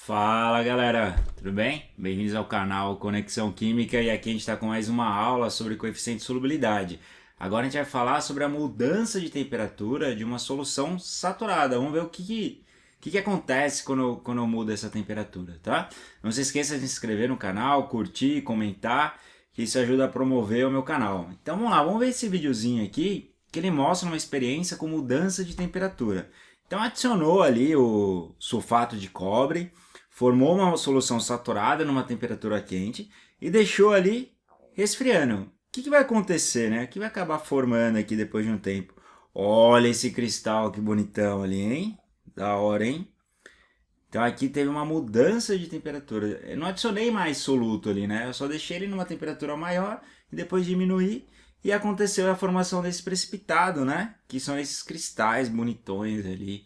Fala galera, tudo bem? Bem-vindos ao canal Conexão Química e aqui a gente está com mais uma aula sobre coeficiente de solubilidade. Agora a gente vai falar sobre a mudança de temperatura de uma solução saturada. Vamos ver o que acontece quando eu mudo essa temperatura, tá? Não se esqueça de se inscrever no canal, curtir, comentar, que isso ajuda a promover o meu canal. Então vamos lá, vamos ver esse videozinho aqui que ele mostra uma experiência com mudança de temperatura. Então adicionou ali o sulfato de cobre, formou uma solução saturada numa temperatura quente e deixou ali resfriando. O que vai acontecer, né? O que vai acabar formando aqui depois de um tempo? Olha esse cristal que bonitão ali, hein? Da hora, hein? Então aqui teve uma mudança de temperatura. Eu não adicionei mais soluto ali, né? Eu só deixei ele numa temperatura maior e depois diminuí e aconteceu a formação desse precipitado, né? Que são esses cristais bonitões ali.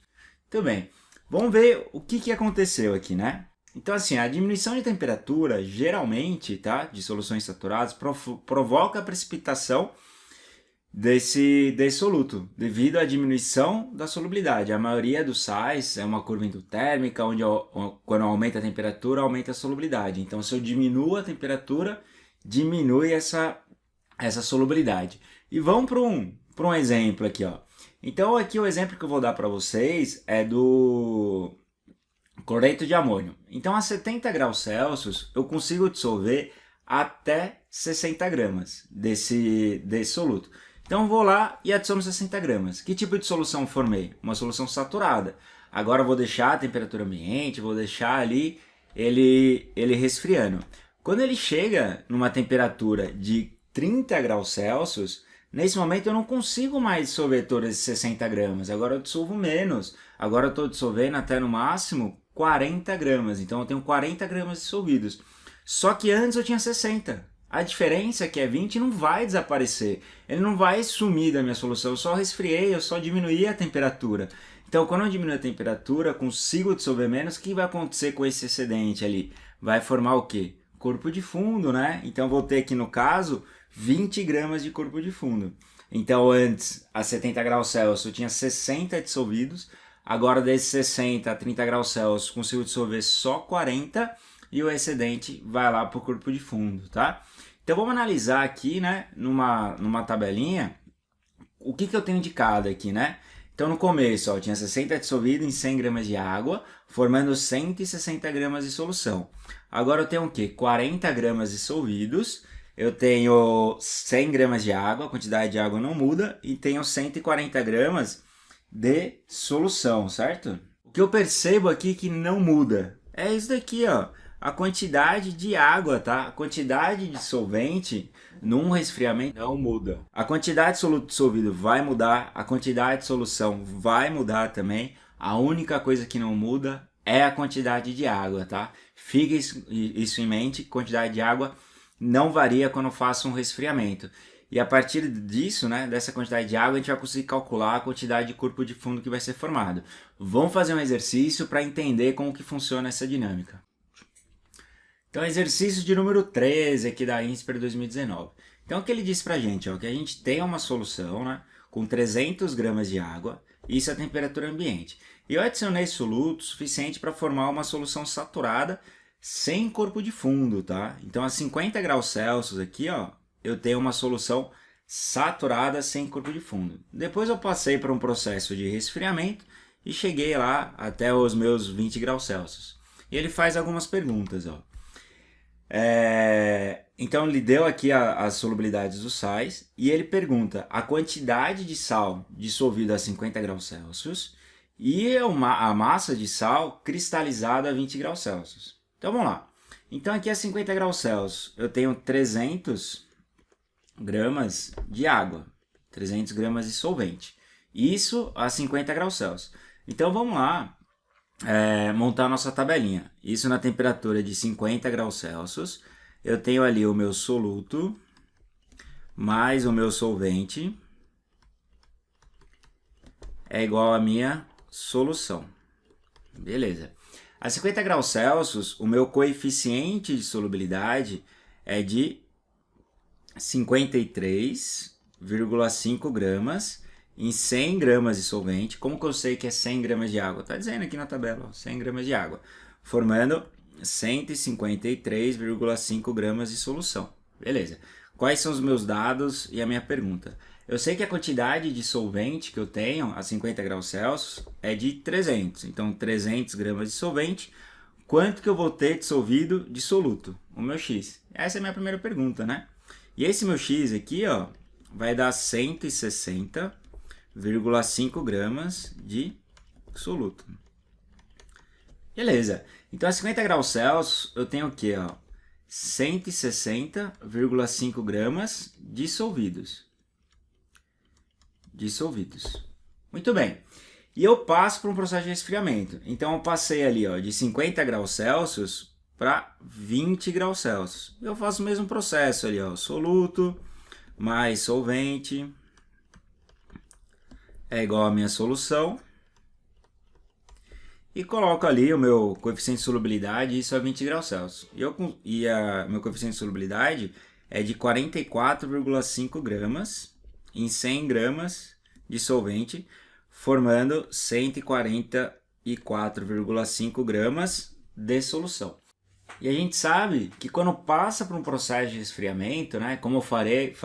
Muito bem. Vamos ver o que aconteceu aqui, né? Então, assim, a diminuição de temperatura, geralmente, tá, de soluções saturadas, provoca a precipitação desse soluto, devido à diminuição da solubilidade. A maioria dos sais é uma curva endotérmica, onde quando aumenta a temperatura, aumenta a solubilidade. Então, se eu diminuo a temperatura, diminui essa solubilidade. E vamos para um exemplo aqui, ó. Então aqui o exemplo que eu vou dar para vocês é do cloreto de amônio. Então a 70 graus Celsius eu consigo dissolver até 60 gramas desse soluto. Então eu vou lá e adiciono 60 gramas. Que tipo de solução formei? Uma solução saturada. Agora eu vou deixar a temperatura ambiente, vou deixar ali ele resfriando. Quando ele chega numa temperatura de 30 graus Celsius, nesse momento eu não consigo mais dissolver todos esses 60 gramas, agora eu dissolvo menos, agora eu estou dissolvendo até no máximo 40 gramas, então eu tenho 40 gramas dissolvidos. Só que antes eu tinha 60. A diferença é que é 20 não vai desaparecer, ele não vai sumir da minha solução, eu só resfriei, eu só diminuí a temperatura. Então quando eu diminuo a temperatura, consigo dissolver menos, o que vai acontecer com esse excedente ali? Vai formar o quê? Corpo de fundo, né? Então vou ter aqui no caso 20 gramas de corpo de fundo. Então antes, a 70 graus Celsius, eu tinha 60 dissolvidos. Agora desses 60 a 30 graus Celsius, consigo dissolver só 40 e o excedente vai lá para o corpo de fundo, tá? Então vamos analisar aqui, né, numa tabelinha, o que eu tenho de cada aqui, né? Então no começo, ó, eu tinha 60 dissolvido em 100 gramas de água, formando 160 gramas de solução. Agora eu tenho o quê? 40 gramas dissolvidos. Eu tenho 100 gramas de água, a quantidade de água não muda, e tenho 140 gramas de solução, certo? O que eu percebo aqui que não muda é isso daqui, ó, a quantidade de água, tá? A quantidade de solvente num resfriamento não muda. A quantidade de soluto dissolvido vai mudar, a quantidade de solução vai mudar também. A única coisa que não muda é a quantidade de água, tá? Fique isso em mente, quantidade de água não varia quando eu faço um resfriamento. E a partir disso, né, dessa quantidade de água, a gente vai conseguir calcular a quantidade de corpo de fundo que vai ser formado. Vamos fazer um exercício para entender como que funciona essa dinâmica. Então, exercício de número 13 aqui da INSPER 2019. Então, o que ele diz para a gente? Ó, que a gente tem uma solução, né, com 300 gramas de água, isso é a temperatura ambiente. E eu adicionei soluto suficiente para formar uma solução saturada sem corpo de fundo, tá? Então a 50 graus Celsius aqui, ó, eu tenho uma solução saturada sem corpo de fundo. Depois eu passei por um processo de resfriamento e cheguei lá até os meus 20 graus Celsius. E ele faz algumas perguntas, ó. Então ele deu aqui as solubilidades dos sais e ele pergunta a quantidade de sal dissolvida a 50 graus Celsius e a massa de sal cristalizada a 20 graus Celsius. Então vamos lá. Então aqui a 50 graus Celsius eu tenho 300 gramas de água, 300 gramas de solvente. Isso a 50 graus Celsius. Então vamos lá montar a nossa tabelinha. Isso na temperatura de 50 graus Celsius. Eu tenho ali o meu soluto mais o meu solvente é igual à minha solução. Beleza. A 50 graus Celsius, o meu coeficiente de solubilidade é de 53,5 gramas em 100 gramas de solvente. Como que eu sei que é 100 gramas de água? Está dizendo aqui na tabela, ó, 100 gramas de água. formando 153,5 gramas de solução. Beleza. Quais são os meus dados e a minha pergunta? Eu sei que a quantidade de solvente que eu tenho a 50 graus Celsius é de 300. Então, 300 gramas de solvente. Quanto que eu vou ter dissolvido de soluto? O meu X. Essa é a minha primeira pergunta, né? E esse meu X aqui, ó, vai dar 160,5 gramas de soluto. Beleza. Então, a 50 graus Celsius, eu tenho o quê, ó? 160,5 gramas dissolvidos. Muito bem. E eu passo para um processo de resfriamento. Então, eu passei ali, ó, de 50 graus Celsius para 20 graus Celsius. Eu faço o mesmo processo ali, ó, soluto mais solvente é igual à minha solução. E coloco ali o meu coeficiente de solubilidade, isso é 20 graus Celsius. Meu coeficiente de solubilidade é de 44,5 gramas em 100 gramas de solvente, formando 144,5 gramas de solução. E a gente sabe que quando passa por um processo de resfriamento, né, como eu falei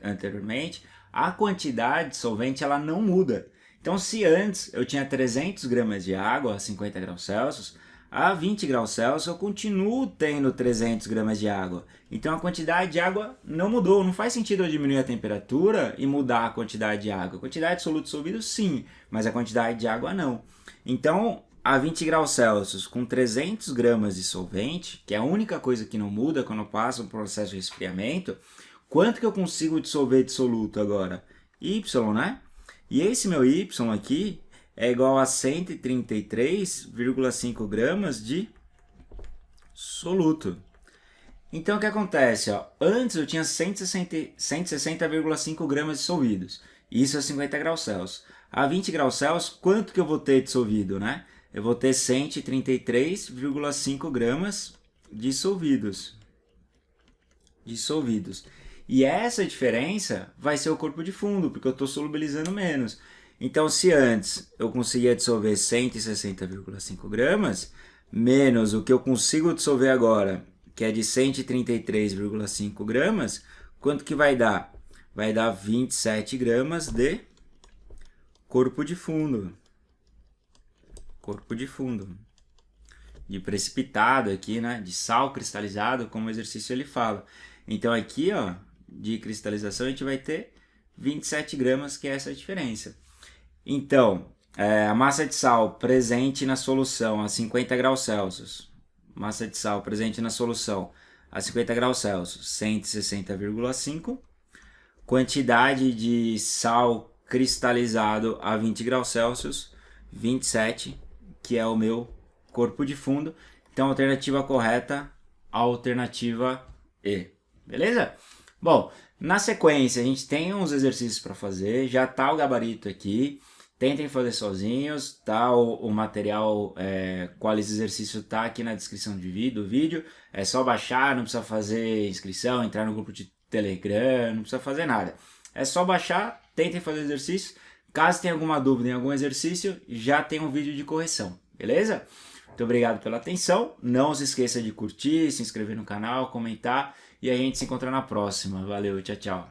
anteriormente, a quantidade de solvente ela não muda. Então, se antes eu tinha 300 gramas de água a 50 graus Celsius, a 20 graus Celsius eu continuo tendo 300 gramas de água. Então, a quantidade de água não mudou. Não faz sentido eu diminuir a temperatura e mudar a quantidade de água. A quantidade de soluto dissolvido, sim, mas a quantidade de água, não. Então, a 20 graus Celsius com 300 gramas de solvente, que é a única coisa que não muda quando eu passo um processo de resfriamento, quanto que eu consigo dissolver de soluto agora? Y, né? E esse meu Y aqui é igual a 133,5 gramas de soluto. Então, o que acontece? Ó? Antes eu tinha 160,5 gramas dissolvidos. Isso a 50 graus Celsius. A 20 graus Celsius, quanto que eu vou ter dissolvido, né? Eu vou ter 133,5 gramas dissolvidos. E essa diferença vai ser o corpo de fundo, porque eu estou solubilizando menos. Então, se antes eu conseguia dissolver 160,5 gramas, menos o que eu consigo dissolver agora, que é de 133,5 gramas, quanto que vai dar? Vai dar 27 gramas de corpo de fundo. De precipitado aqui, né? De sal cristalizado, como o exercício ele fala. Então, aqui, ó, de cristalização, a gente vai ter 27 gramas, que é essa diferença. Então, a massa de sal presente na solução a 50 graus Celsius. Massa de sal presente na solução a 50 graus Celsius, 160,5. Quantidade de sal cristalizado a 20 graus Celsius, 27, que é o meu corpo de fundo. Então, alternativa correta, alternativa E. Beleza? Bom, na sequência a gente tem uns exercícios para fazer, já tá o gabarito aqui, tentem fazer sozinhos, tá o material qual esse exercício tá aqui na descrição do vídeo, é só baixar, não precisa fazer inscrição, entrar no grupo de Telegram, não precisa fazer nada, é só baixar, tentem fazer exercício, caso tenha alguma dúvida em algum exercício, já tem um vídeo de correção, beleza? Muito obrigado pela atenção, não se esqueça de curtir, se inscrever no canal, comentar, e a gente se encontra na próxima. Valeu, tchau, tchau.